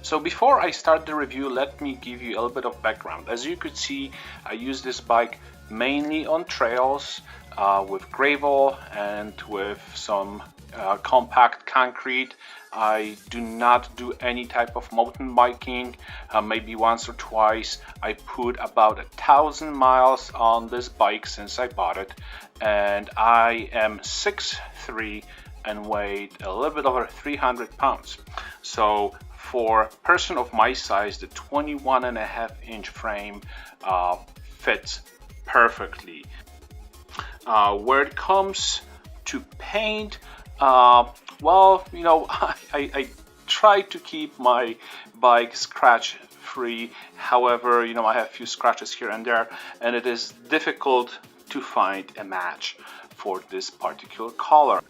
So before I start the review, let me give you a little bit of background. As you could see, I use this bike mainly on trails with gravel and with some compact concrete. I do not do any type of mountain biking. Maybe once or twice. I put about 1,000 miles on this bike since I bought it, and I am 6'3" and weighed a little bit over 300 pounds. So for a person of my size, the 21.5-inch frame fits perfectly. Where it comes to paint, well, you know, I try to keep my bike scratch free. However, you know, I have a few scratches here and there, and it is difficult to find a match for this particular color.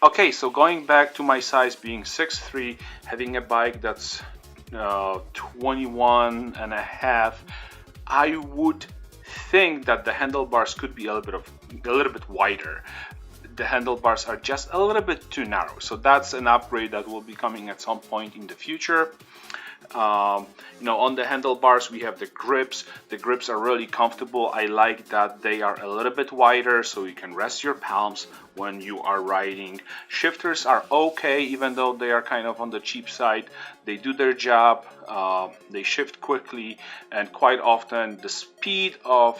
Okay, so going back to my size being 6'3", having a bike that's 21.5, I would think that the handlebars could be a little bit wider. The handlebars are just a little bit too narrow, so that's an upgrade that will be coming at some point in the future. You know, on the handlebars we have the grips. The grips are really comfortable. I like that they are a little bit wider so you can rest your palms when you are riding. Shifters are okay, even though they are kind of on the cheap side. They do their job. They shift quickly, and quite often the speed of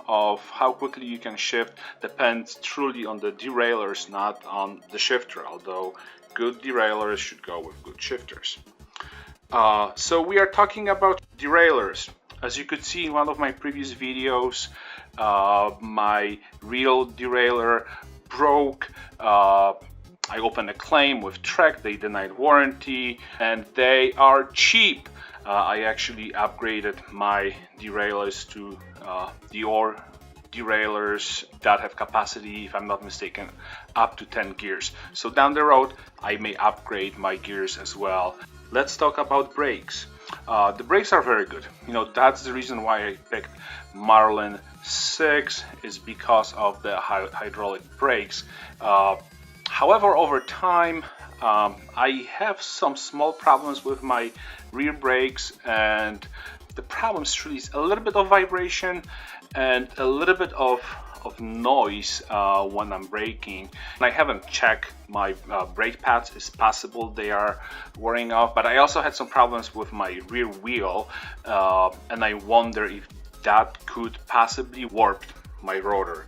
how quickly you can shift depends truly on the derailleurs, not on the shifter, although good derailleurs should go with good shifters. So we are talking about derailleurs. As you could see in one of my previous videos, my real derailleur broke. I opened a claim with Trek. They denied warranty, and they are cheap. I actually upgraded my derailleurs to Derailleurs derailleurs that have capacity, if I'm not mistaken, up to 10 gears. So down the road I may upgrade my gears as well. Let's talk about brakes. The brakes are very good. You know, that's the reason why I picked Marlin 6, is because of the hydraulic brakes. However, over time I have some small problems with my rear brakes, and the problem truly is a little bit of vibration and a little bit of noise when I'm braking. And I haven't checked my brake pads. It's possible they are wearing off, but I also had some problems with my rear wheel, and I wonder if that could possibly warp my rotor.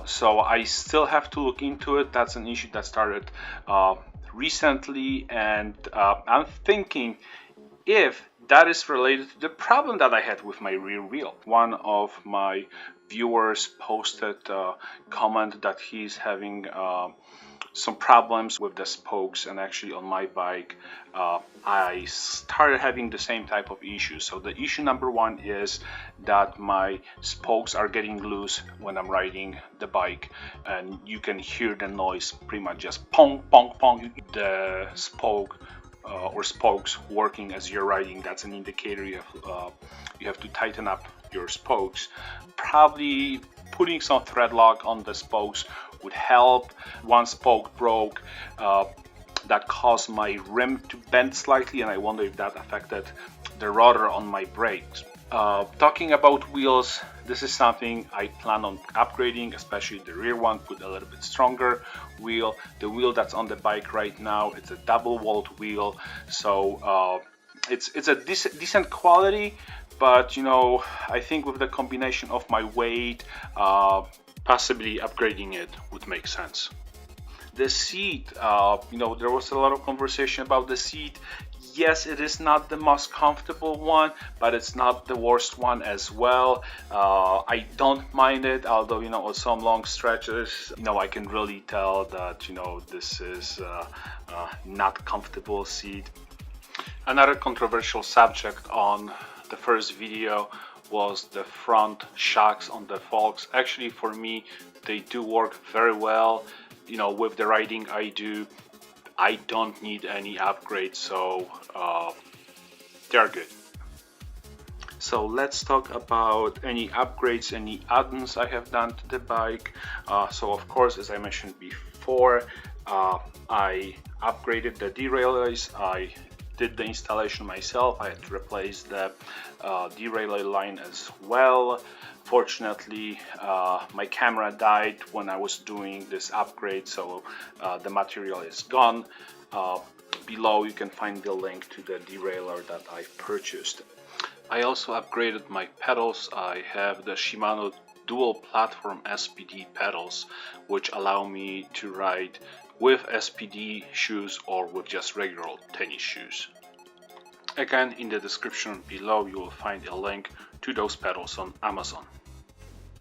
So I still have to look into it. That's an issue that started recently, and I'm thinking if that is related to the problem that I had with my rear wheel. One of my viewers posted a comment that he's having some problems with the spokes, and actually on my bike I started having the same type of issue. So the issue number one is that my spokes are getting loose when I'm riding the bike, and you can hear the noise pretty much just pong pong pong. The spoke or spokes working as you're riding, that's an indicator you have to tighten up your spokes. Probably putting some thread lock on the spokes would help. One spoke broke, that caused my rim to bend slightly, and I wonder if that affected the rotor on my brakes. Talking about wheels, this is something I plan on upgrading, especially the rear one, put a little bit stronger wheel. The wheel that's on the bike right now, it's a double walled wheel, so it's a decent quality, but you know, I think with the combination of my weight, possibly upgrading it would make sense. The seat, there was a lot of conversation about the seat. Yes, it is not the most comfortable one, but it's not the worst one as well. I don't mind it, although, on some long stretches, I can really tell that, this is not comfortable seat. Another controversial subject on the first video was the front shocks on the Volks. Actually, for me, they do work very well. With the riding I do, I don't need any upgrades, so they're good. So let's talk about any upgrades, any add-ons I have done to the bike. So of course, as I mentioned before, I upgraded the derailleurs. I did the installation myself. I had to replace the derailleur line as well. Fortunately, my camera died when I was doing this upgrade, so the material is gone. Below you can find the link to the derailleur that I purchased. I also upgraded my pedals. I have the Shimano dual platform SPD pedals, which allow me to ride with SPD shoes or with just regular tennis shoes. Again, in the description below you will find a link to those pedals on Amazon.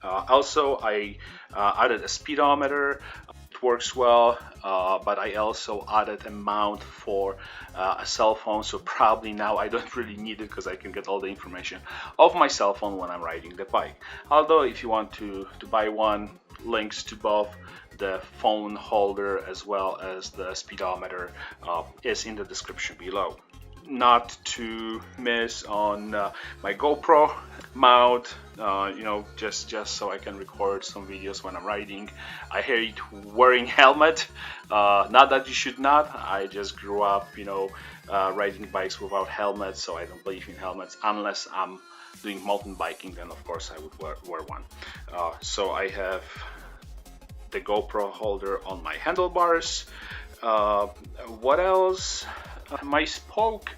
Also, I added a speedometer. It works well, but I also added a mount for a cell phone, so probably now I don't really need it because I can get all the information of my cell phone when I'm riding the bike. Although if you want to buy one, links to both the phone holder as well as the speedometer is in the description below. Not to miss on my GoPro mount, just so I can record some videos when I'm riding. I hate wearing helmet. Not that you should not. I just grew up, riding bikes without helmets, so I don't believe in helmets unless I'm doing mountain biking. Then of course I would wear one. So I have the GoPro holder on my handlebars. What else? My spoke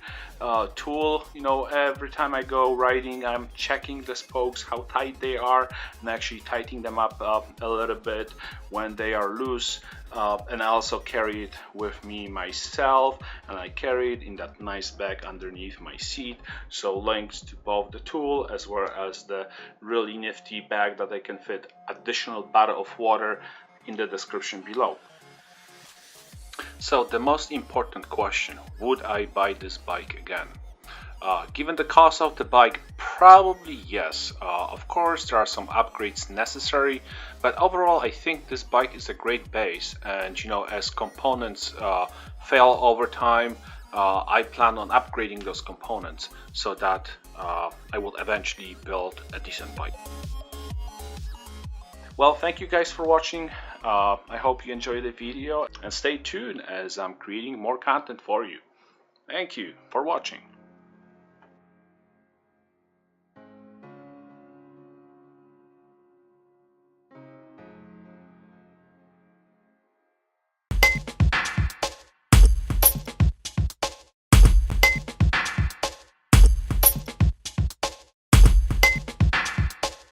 tool, every time I go riding, I'm checking the spokes, how tight they are, and actually tightening them up a little bit when they are loose. And I also carry it with me myself, and I carry it in that nice bag underneath my seat. So links to both the tool as well as the really nifty bag that I can fit additional bottle of water in the description below. So the most important question, would I buy this bike again? Given the cost of the bike, probably yes. Of course, there are some upgrades necessary, but overall I think this bike is a great base, and as components fail over time, I plan on upgrading those components so that I will eventually build a decent bike. Well, thank you guys for watching. I hope you enjoyed the video, and stay tuned as I'm creating more content for you. Thank you for watching.